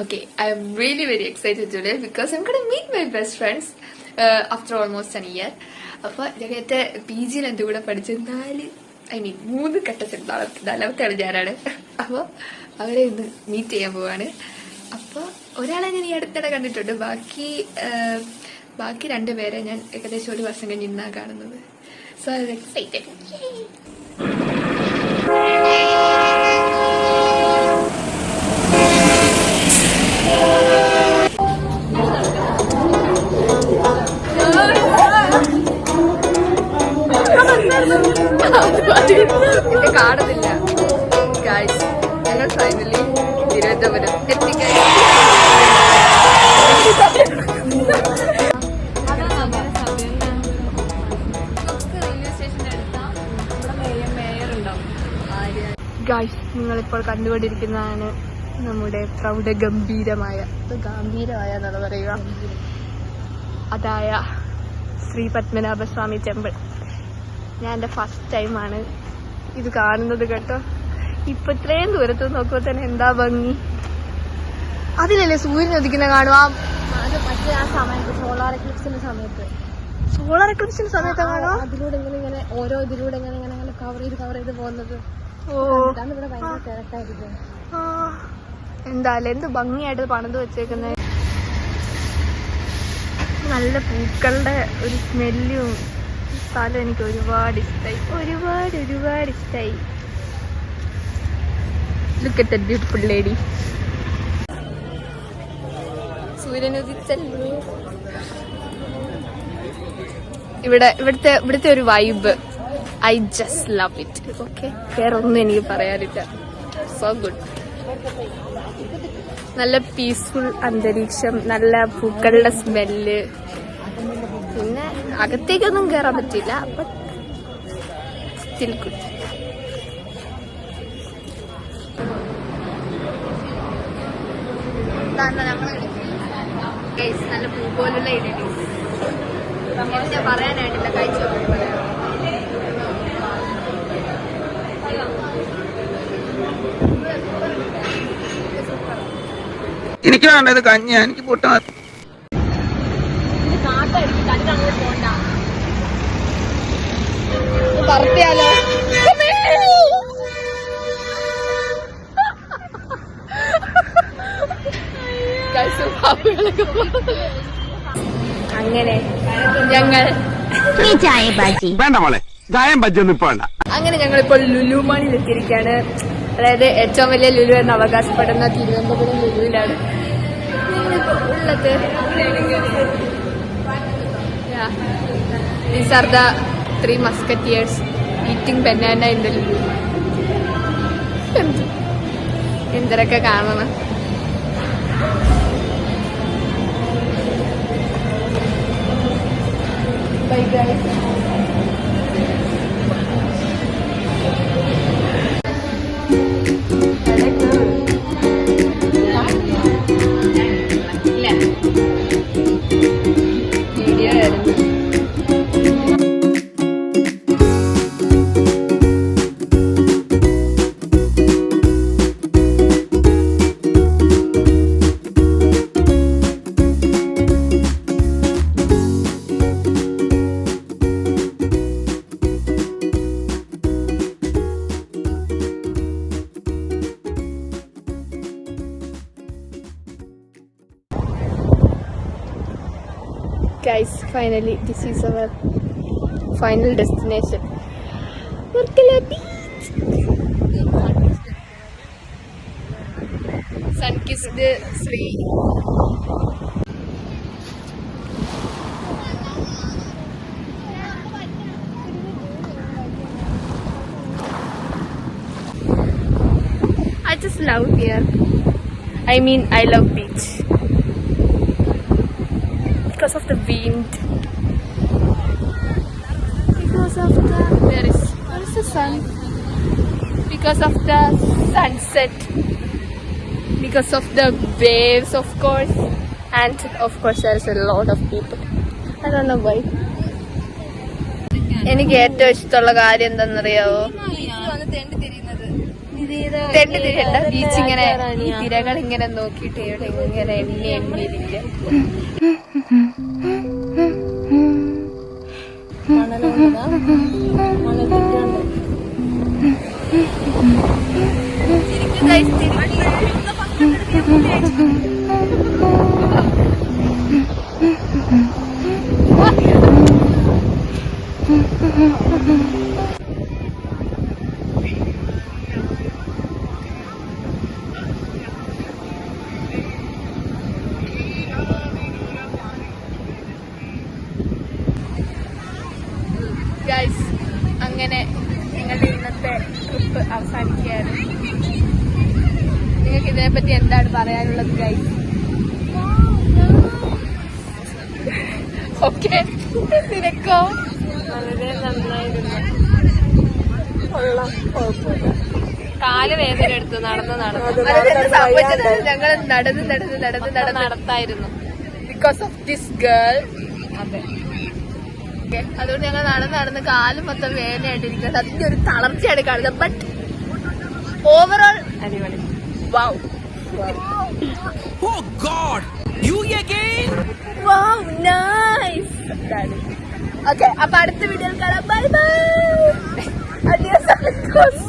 Okay, I'm really very excited today because I'm going to meet my best friends after almost a year. അപ്പോൾ ഞങ്ങളുടെ PG എൻ്റെ കൂടെ പഠിച്ച 3 ഘട്ടത്തിൽ 4ാമത്തെ ഞാനാണ്. അപ്പോൾ അവരെ ഇന്ന് മീറ്റ് ചെയ്യാൻ പോവാണ്. അപ്പോൾ ഒരാളെ ഞാൻ ഈ അടുത്തിടെ കണ്ടിട്ടുണ്ട്. ബാക്കി 2 പേരെ ഞാൻ ഏകദേശം 1 വർഷം കഴിഞ്ഞ് ഇന്നാണ് കാണുന്നത്. So I am excited. കാണുന്നില്ല ഗൈസ്, ഞങ്ങൾ ഫൈനലി തിരുവനന്തപുരം എത്തിക്കഴിഞ്ഞു. ഗൈസ്, നിങ്ങളിപ്പോൾ കണ്ടുകൊണ്ടിരിക്കുന്നതാണ് നമ്മുടെ ഗംഭീരമായ എന്നാണ് പറയുക അതായ ശ്രീ പത്മനാഭസ്വാമി ടെമ്പിൾ. ഞാൻ എൻ്റെ ഫസ്റ്റ് ടൈമാണ് ഇത് കാണുന്നത് കേട്ടോ. ഇപ്പൊ ഇത്രയും ദൂരത്ത് നോക്കുമ്പോൾ തന്നെ എന്താ ഭംഗി. അതിലല്ലേ സൂര്യൻ ഉദിക്കുന്ന കാണുക. സോളാർ എക്ലിപ്സിന്റെ സമയത്ത് കാണുക. അതിലൂടെ ഇങ്ങനെ ഓരോ ഇതിലൂടെ ഇങ്ങനെ കവർ ചെയ്ത് പോകുന്നത്. ഇവിടെ ഭയങ്കര തിരക്കായിരിക്കും. എന്തായാലും എന്ത് ഭംഗിയായിട്ട് പണിത് വെച്ചേക്കുന്നത്. നല്ല പൂക്കളുടെ ഒരു സ്മെല്ലും സ്ഥലം എനിക്ക് ഒരുപാട് ഇഷ്ടമായി. Look at that beautiful lady. സൂര്യൻ ഉദിച്ചല്ലോ. ഇവിടുത്തെ ഒരു vibe I just love it. Okay, വേറെ ഒന്നും എനിക്ക് പറയാനില്ല. So good. നല്ല പീസ്ഫുൾ അന്തരീക്ഷം, നല്ല പൂക്കളുടെ സ്മെല്ല്. പിന്നെ അകത്തേക്കൊന്നും കയറാൻ പറ്റില്ല. But still good. നല്ല പൂ പോലുള്ള ഇഡലി എന്താ പറയാനായിട്ടില്ല. കഴിച്ചു എനിക്ക് വേണ്ടത് കഞ്ഞി. എനിക്ക് പൊട്ടാ പറത്തിയാലോ? അങ്ങനെ ഞങ്ങളിപ്പോൾ ലുലു മാളിൽ എത്തിയിരിക്കുകയാണ്. അതായത് ഏറ്റവും വലിയ ലുലു എന്ന് അവകാശപ്പെടുന്ന തിരുവനന്തപുരം ലുലുവിലാണ് ഉള്ളത്. These are the 3 musketeers eating banana in the Lulu. എന്തൊക്കെ കാണണം. Bye guys. Guys, finally this is our final destination, Varkala Beach. Sun-kissed Sri. I just love here. I love beach. Because of the wind, because of where is the sun, because of the sunset, because of the waves, of course, and of course there is a lot of people. I don't know why. എനിക്ക് ഏറ്റവും ഇഷ്ടമുള്ള കാര്യം എന്താണെന്നറിയാവോ? തിരണ്ട beach ഇങ്ങനെ ഈ തിരകൾ ഇങ്ങനെ നോക്കിയിട്ട് ഇവിടെ ഇങ്ങനെ എണ്ണിയിരിക്കുക. ഗൈസ്, അങ്ങനെ ഞങ്ങളുടെ ഇന്നത്തെ ട്രിപ്പ് അവസാനിക്കുകയാണ്. നിങ്ങൾക്ക് ഇതിനെപ്പറ്റി എന്താണ് പറയാനുള്ളത് ഗൈസ്? ഓക്കെ, നിനക്കോ? വളരെ നന്നായിരുന്നു. കാല് വേദന എടുത്തു നടന്ന് ഞങ്ങൾ നടത്തായിരുന്നു. Because of this girl. അതെ, അതുകൊണ്ട് ഞങ്ങൾ നടന്ന് കാലും മൊത്തം വേദനയായിട്ടിരിക്കുന്നത്. അതിന്റെ ഒരു തളർച്ചയാണ് കാണുന്നത്. ബട്ട് ഓവറോൾ അടിപൊളി. Wow, Oh God! You again? Wow, nice. Okay, അപ്പൊ അടുത്ത വീഡിയോയിൽ കാണാം. Bye bye. അഡിയോസ്.